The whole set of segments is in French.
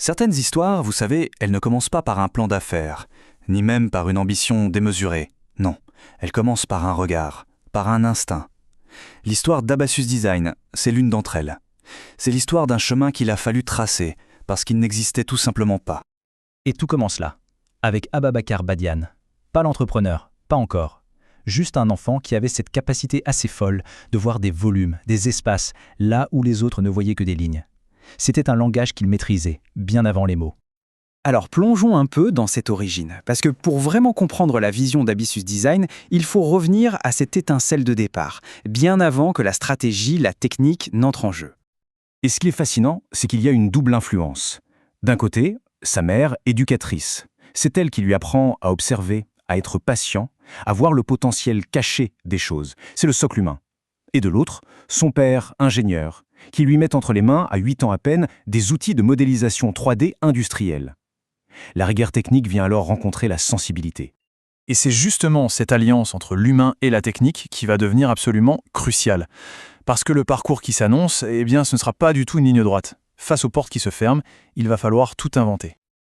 Certaines histoires, vous savez, elles ne commencent pas par un plan d'affaires, ni même par une ambition démesurée. Non, elles commencent par un regard, par un instinct. L'histoire d'Abassus Design, c'est l'une d'entre elles. C'est l'histoire d'un chemin qu'il a fallu tracer, parce qu'il n'existait tout simplement pas. Et tout commence là, avec Ababakar Badiane. Pas l'entrepreneur, pas encore. Juste un enfant qui avait cette capacité assez folle de voir des volumes, des espaces, là où les autres ne voyaient que des lignes. C'était un langage qu'il maîtrisait, bien avant les mots. Alors plongeons un peu dans cette origine, parce que pour vraiment comprendre la vision d'Abassus Design, il faut revenir à cette étincelle de départ, bien avant que la stratégie, la technique n'entrent en jeu. Et ce qui est fascinant, c'est qu'il y a une double influence. D'un côté, sa mère, éducatrice. C'est elle qui lui apprend à observer, à être patient, à voir le potentiel caché des choses. C'est le socle humain. Et de l'autre, son père, ingénieur, qui lui met entre les mains, à 8 ans à peine, des outils de modélisation 3D industrielle. La rigueur technique vient alors rencontrer la sensibilité. Et c'est justement cette alliance entre l'humain et la technique qui va devenir absolument cruciale. Parce que le parcours qui s'annonce, eh bien, ce ne sera pas du tout une ligne droite. Face aux portes qui se ferment, il va falloir tout inventer.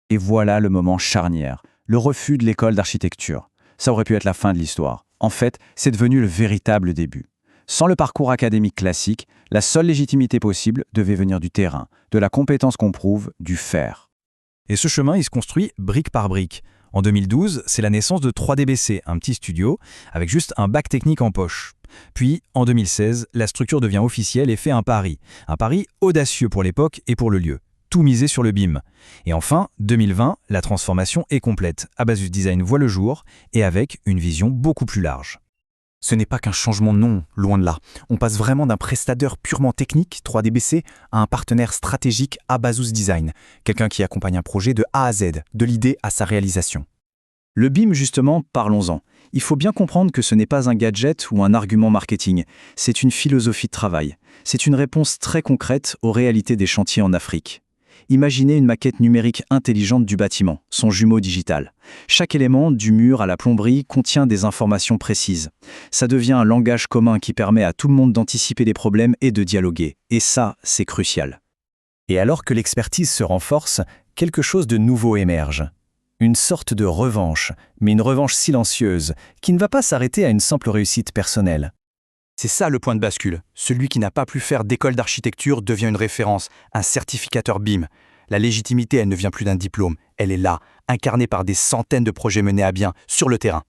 Et voilà le moment charnière, le refus de l'école d'architecture. Ça aurait pu être la fin de l'histoire. En fait, c'est devenu le véritable début. Sans le parcours académique classique, la seule légitimité possible devait venir du terrain, de la compétence qu'on prouve, du faire. Et ce chemin, il se construit brique par brique. En 2012, c'est la naissance de 3DBC, un petit studio, avec juste un bac technique en poche. Puis, en 2016, la structure devient officielle et fait un pari audacieux pour l'époque et pour le lieu. Tout misé sur le BIM. Et enfin, 2020, la transformation est complète. Abassus Design voit le jour, et avec une vision beaucoup plus large. Ce n'est pas qu'un changement de nom, loin de là. On passe vraiment d'un prestataire purement technique, 3DBC, à un partenaire stratégique Abassus Design, quelqu'un qui accompagne un projet de A à Z, de l'idée à sa réalisation. Le BIM, justement, parlons-en. Il faut bien comprendre que ce n'est pas un gadget ou un argument marketing. C'est une philosophie de travail. C'est une réponse très concrète aux réalités des chantiers en Afrique. Imaginez une maquette numérique intelligente du bâtiment, son jumeau digital. Chaque élément, du mur à la plomberie, contient des informations précises. Ça devient un langage commun qui permet à tout le monde d'anticiper les problèmes et de dialoguer. Et ça, c'est crucial. Et alors que l'expertise se renforce, quelque chose de nouveau émerge. Une sorte de revanche, mais une revanche silencieuse, qui ne va pas s'arrêter à une simple réussite personnelle. C'est ça le point de bascule. Celui qui n'a pas pu faire d'école d'architecture devient une référence, un certificateur BIM. La légitimité, elle ne vient plus d'un diplôme. Elle est là, incarnée par des centaines de projets menés à bien, sur le terrain.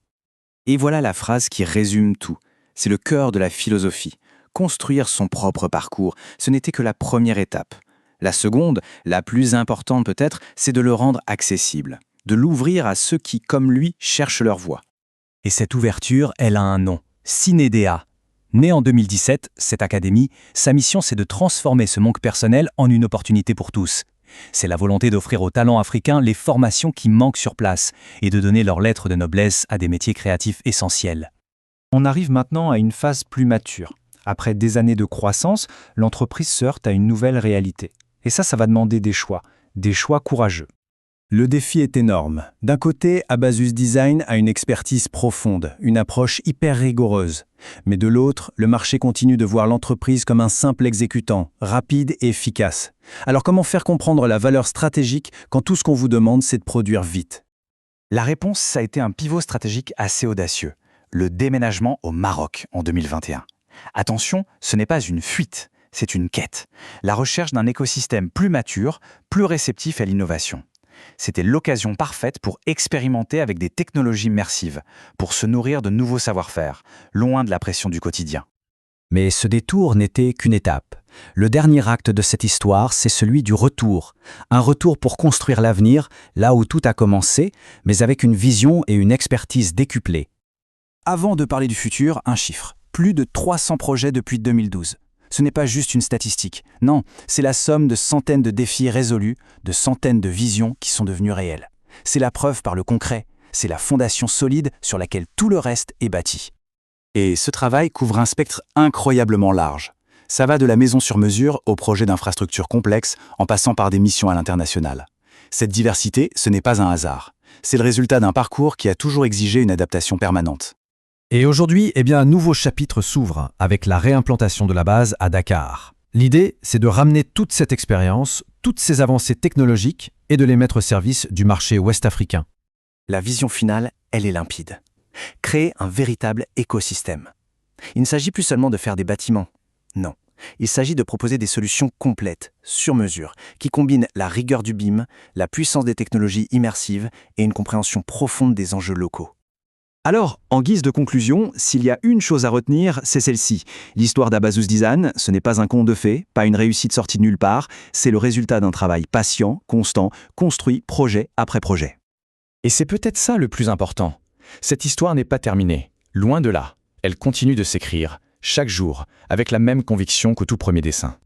Et voilà la phrase qui résume tout. C'est le cœur de la philosophie. Construire son propre parcours, ce n'était que la première étape. La seconde, la plus importante peut-être, c'est de le rendre accessible. De l'ouvrir à ceux qui, comme lui, cherchent leur voie. Et cette ouverture, elle a un nom, Cinedea. Née en 2017, cette académie, sa mission c'est de transformer ce manque personnel en une opportunité pour tous. C'est la volonté d'offrir aux talents africains les formations qui manquent sur place et de donner leur lettre de noblesse à des métiers créatifs essentiels. On arrive maintenant à une phase plus mature. Après des années de croissance, l'entreprise se heurte à une nouvelle réalité. Et ça va demander des choix courageux. Le défi est énorme. D'un côté, Abassus Design a une expertise profonde, une approche hyper rigoureuse. Mais de l'autre, le marché continue de voir l'entreprise comme un simple exécutant, rapide et efficace. Alors comment faire comprendre la valeur stratégique quand tout ce qu'on vous demande, c'est de produire vite ? La réponse, ça a été un pivot stratégique assez audacieux. Le déménagement au Maroc en 2021. Attention, ce n'est pas une fuite, c'est une quête. La recherche d'un écosystème plus mature, plus réceptif à l'innovation. C'était l'occasion parfaite pour expérimenter avec des technologies immersives, pour se nourrir de nouveaux savoir-faire, loin de la pression du quotidien. Mais ce détour n'était qu'une étape. Le dernier acte de cette histoire, c'est celui du retour. Un retour pour construire l'avenir, là où tout a commencé, mais avec une vision et une expertise décuplées. Avant de parler du futur, un chiffre. Plus de 300 projets depuis 2012. Ce n'est pas juste une statistique. Non, c'est la somme de centaines de défis résolus, de centaines de visions qui sont devenues réelles. C'est la preuve par le concret. C'est la fondation solide sur laquelle tout le reste est bâti. Et ce travail couvre un spectre incroyablement large. Ça va de la maison sur mesure au projet d'infrastructures complexes, en passant par des missions à l'international. Cette diversité, ce n'est pas un hasard. C'est le résultat d'un parcours qui a toujours exigé une adaptation permanente. Et aujourd'hui, un nouveau chapitre s'ouvre avec la réimplantation de la base à Dakar. L'idée, c'est de ramener toute cette expérience, toutes ces avancées technologiques et de les mettre au service du marché ouest-africain. La vision finale, elle est limpide. Créer un véritable écosystème. Il ne s'agit plus seulement de faire des bâtiments. Non. Il s'agit de proposer des solutions complètes, sur mesure, qui combinent la rigueur du BIM, la puissance des technologies immersives et une compréhension profonde des enjeux locaux. Alors, en guise de conclusion, s'il y a une chose à retenir, c'est celle-ci. L'histoire d'Abazus Design, ce n'est pas un conte de fées, pas une réussite sortie de nulle part, c'est le résultat d'un travail patient, constant, construit projet après projet. Et c'est peut-être ça le plus important. Cette histoire n'est pas terminée, loin de là. Elle continue de s'écrire, chaque jour, avec la même conviction qu'au tout premier dessin.